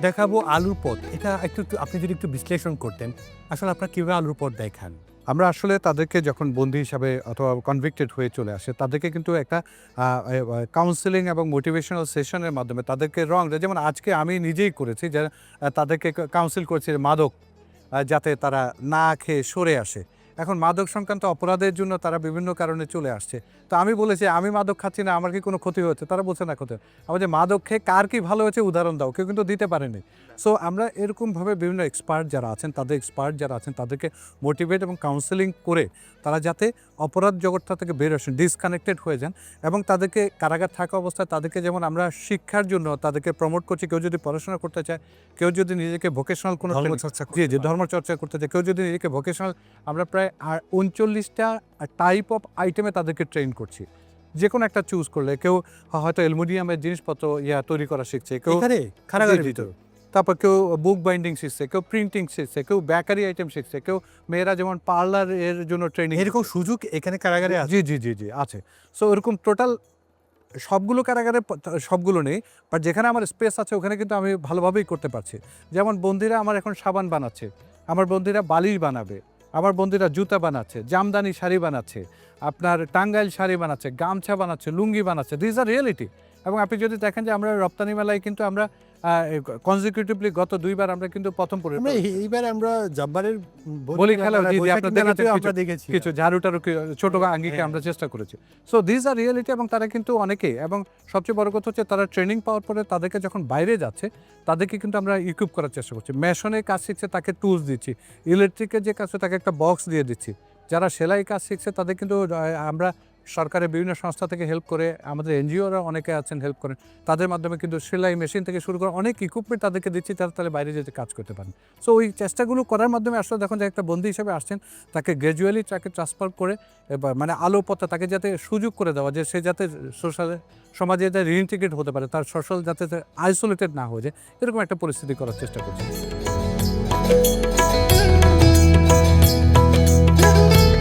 দেখাবো আলুর পদ। এটা একটু আপনি যদি একটু বিশ্লেষণ করতেন, আসলে আপনারা কিভাবে আলুর পদ দেখান? আমরা আসলে তাদেরকে যখন বন্দী হিসাবে অথবা কনভিক্টেড হয়ে চলে আসে, তাদেরকে কিন্তু একটা কাউন্সেলিং এবং মোটিভেশনাল সেশনের মাধ্যমে তাদেরকে যেমন আজকে আমি নিজেই করেছি যে তাদেরকে কাউন্সিল করেছি মাদক যাতে তারা না খেয়ে সরে আসে। এখন মাদক সংক্রান্ত অপরাধের জন্য তারা বিভিন্ন কারণে চলে আসছে। তো আমি বলেছি, "আমি মাদক খাচ্ছি না, আমার কি কোনো ক্ষতি হয়েছে?" তারা বলছে, "না ক্ষতি।" আমার যে মাদক খেয়ে কার কি ভালো হয়েছে উদাহরণ দাও। কেউ কিন্তু দিতে পারেনি। সো আমরা এরকমভাবে বিভিন্ন এক্সপার্ট যারা আছেন তাদেরকে মোটিভেট এবং কাউন্সেলিং করে তারা যাতে অপরাধ জগৎটা থেকে বের আসেন, ডিসকানেক্টেড হয়ে যান এবং তাদেরকে কারাগার থাকা অবস্থায় তাদেরকে যেমন আমরা শিক্ষার জন্য তাদেরকে প্রমোট করছি। কেউ যদি পড়াশোনা করতে চায়, কেউ যদি নিজেকে ভোকেশনাল কোনো ধর্মচর্চা ধর্মচর্চা করতে চায়, কেউ যদি নিজেকে ভোকেশনাল, আমরা প্রায় ৩৯টা টাইপ অফ আইটেমে তাদেরকে ট্রেন করছি। যেকোনো একটা চুজ করলে কেউ হয়তো অ্যালুমিনিয়ামের জিনিসপত্র তৈরি করা শিখছে, কেউ এখানে কারাগারের ভিতর। তারপর কেউ বুক বাইন্ডিং শিখছে, কেউ প্রিন্টিং শিখছে, কেউ বেকারি আইটেম শিখছে, কেউ মেয়েরা যেমন পার্লার এর জন্য ট্রেনিং। এরকম সুযোগ এখানে কারাগারে আছে? জি আছে। সো এরকম টোটাল সবগুলো কারাগারে সবগুলো নেই, বাট যেখানে আমার স্পেস আছে ওখানে কিন্তু আমি ভালোভাবেই করতে পারছি। যেমন বন্দীরা আমার এখন সাবান বানাচ্ছে, আমার বন্দীরা বালিশ বানাবে, আমার বন্দীরা জুতা বানাচ্ছে, জামদানি শাড়ি বানাচ্ছে, আপনার টাঙ্গাইল শাড়ি বানাচ্ছে, গামছা বানাচ্ছে, লুঙ্গি বানাচ্ছে। This are reality. এবং আপনি যদি দেখেন যে আমরা রপ্তানি মেলায় কিন্তু আমরা কনজিকিউটিভলি গত ২ বার আমরা কিন্তু প্রথম এইবার আমরা জব্বারের বলি খেলা আমরা দেখেছি। কিছু ঝাড়ু টাড়ু ছোট আঙ্গিকে আমরা চেষ্টা করেছি। So this are reality. এবং তারা কিন্তু অনেকেই, এবং সবচেয়ে বড় কথা হচ্ছে তারা ট্রেনিং পাওয়ার পরে তাদেরকে যখন বাইরে যাচ্ছে তাদেরকে কিন্তু আমরা ইকুইপ করার চেষ্টা করছি। মেশনের কাজ শিখছে তাকে টুলস দিচ্ছি, ইলেকট্রিকের যে কাজ তাকে একটা বক্স দিয়ে দিচ্ছি। যারা সেলাই কাজ শিখছে তাদের কিন্তু আমরা সরকারের বিভিন্ন সংস্থা থেকে হেল্প করে, আমাদের এনজিওরা অনেকে আছেন হেল্প করেন, তাদের মাধ্যমে কিন্তু সেলাই মেশিন থেকে শুরু করে অনেক ইকুইপমেন্ট তাদেরকে দিচ্ছি, তারা তাহলে বাইরে যেতে কাজ করতে পারেন। সো ওই চেষ্টাগুলো করার মাধ্যমে আসলে দেখুন যে একটা বন্দী হিসেবে আসছেন, তাকে গ্র্যাজুয়ালি তাকে ট্রান্সফার করে মানে আলো পথে তাকে যাতে সুযোগ করে দেওয়া যে সে যাতে সমাজে যাতে রিইন্টিগ্রেট হতে পারে, তার সোশ্যাল যাতে আইসোলেটেড না হয়ে যায়, এরকম একটা পরিস্থিতি করার চেষ্টা করছি।